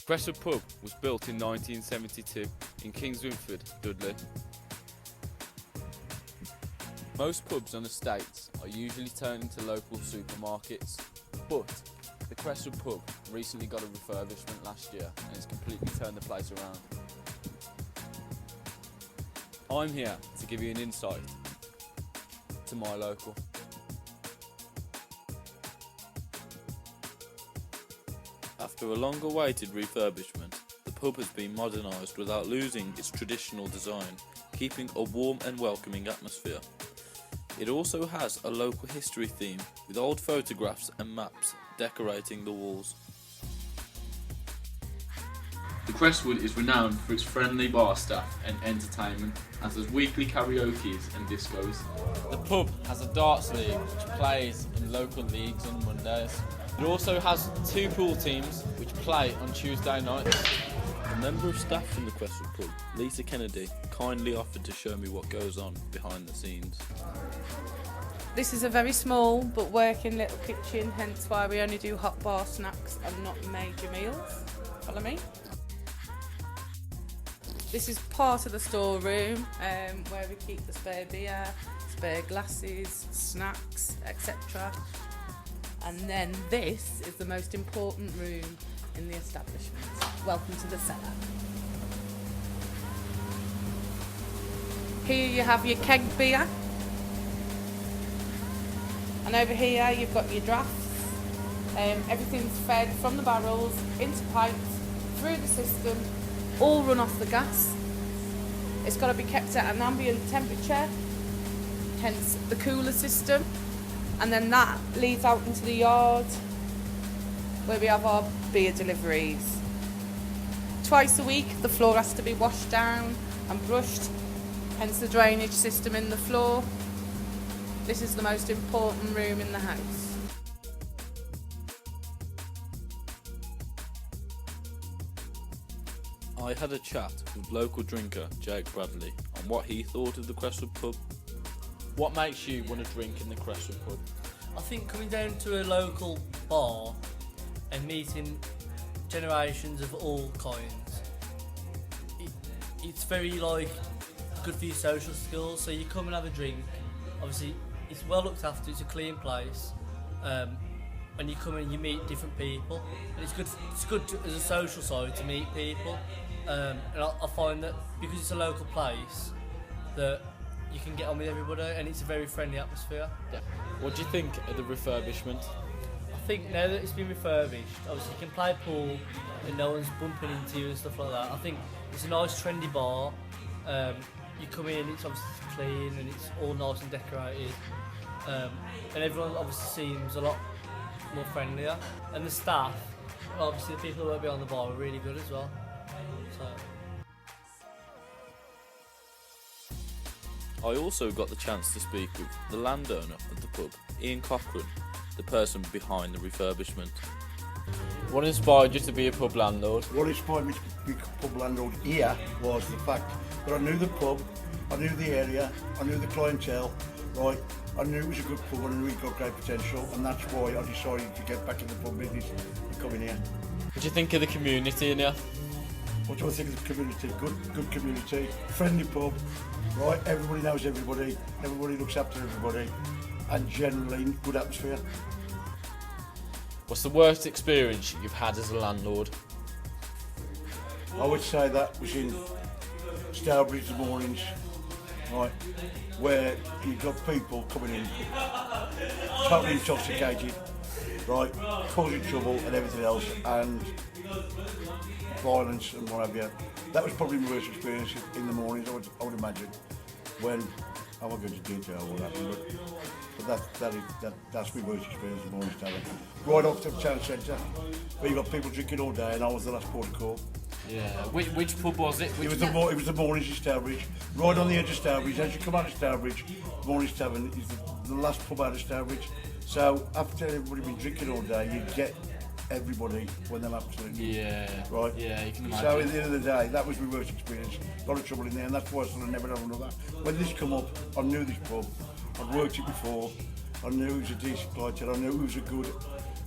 Crestwood pub was built in 1972 in Kings Winford, Dudley. Most pubs on estates are usually turned into local supermarkets, but the Crestwood pub recently got a refurbishment last year and it's completely turned the place around. I'm here to give you an insight to my local. After a long-awaited refurbishment, the pub has been modernised without losing its traditional design, keeping a warm and welcoming atmosphere. It also has a local history theme with old photographs and maps decorating the walls. The Crestwood is renowned for its friendly bar staff and entertainment, as there's weekly karaoke's and discos. The pub has a darts league which plays in local leagues on Mondays. It also has two pool teams which play on Tuesday nights. A member of staff from the Crestwood pub, Lisa Kennedy, kindly offered to show me what goes on behind the scenes. This is a very small but working little kitchen, hence why we only do hot bar snacks and not major meals. Follow me? This is part of the storeroom where we keep the spare beer, spare glasses, snacks, etc. And then this is the most important room in the establishment. Welcome to the cellar. Here you have your keg beer. And over here you've got your drafts. Everything's fed from the barrels into pipes, through the system, all run off the gas. It's got to be kept at an ambient temperature, hence the cooler system. And then that leads out into the yard where we have our beer deliveries. Twice a week the floor has to be washed down and brushed, hence the drainage system in the floor. This is the most important room in the house. I had a chat with local drinker Jake Bradley on what he thought of the Crestwood pub. What makes you want to drink in the Crestwood pub? I think coming down to a local bar and meeting generations of all kinds, it's very good for your social skills. So you come and have a drink. Obviously, it's well looked after. It's a clean place, and you come and you meet different people, and it's good as a social side to meet people. And I find that because it's a local place, that you can get on with everybody, and it's a very friendly atmosphere. Yeah. What do you think of the refurbishment? I think now that it's been refurbished, obviously you can play pool and no one's bumping into you and stuff like that. I think it's a nice trendy bar. You come in, it's obviously clean and it's all nice and decorated. And everyone obviously seems a lot more friendlier. And the staff, obviously the people who work behind the bar are really good as well. So. I also got the chance to speak with the landowner of the pub, Ian Cochran, the person behind the refurbishment. What inspired you to be a pub landlord? What inspired me to be a pub landlord here was the fact that I knew the pub, I knew the area, I knew the clientele, right? I knew it was a good pub and I knew it got great potential, and that's why I decided to get back in the pub business and come in here. What do you think of the community in here? What do I think of the community? Good community, friendly pub, right? Everybody knows everybody looks after everybody, and generally good atmosphere. What's the worst experience you've had as a landlord? I would say that was in Stourbridge mornings, right, where you've got people coming in totally intoxicated, right, causing trouble and everything else, and violence and what have you. That was probably my worst experience in the mornings, I would imagine, when I won't go into detail what happened, but that's my worst experience in the mornings town. Right off to the town centre, where you've got people drinking all day, and I was the last port of call. Yeah. Which pub was it? It was the mornings in Stourbridge, right on the edge of Stourbridge. As you come out of Stourbridge, Mornings Tavern is the last pub out of Stourbridge. So after everybody been drinking all day, you get everybody when they're absolutely right. Yeah, you can imagine. So at the end of the day, that was my worst experience. A lot of trouble in there, and that's why I sort of never done another. When this come up, I knew this pub. I'd worked it before. I knew it was a decent clientele. I knew it was a good,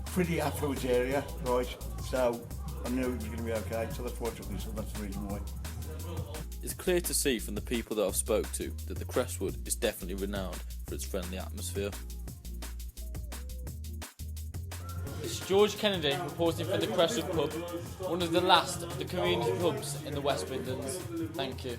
pretty affluent area, right? So I knew it was going to be okay, so that's why I took this, so that's the reason why. It's clear to see from the people that I've spoke to that the Crestwood is definitely renowned for its friendly atmosphere. This is George Kennedy reporting for the Crestwood pub, one of the last of the community pubs in the West Midlands. Thank you.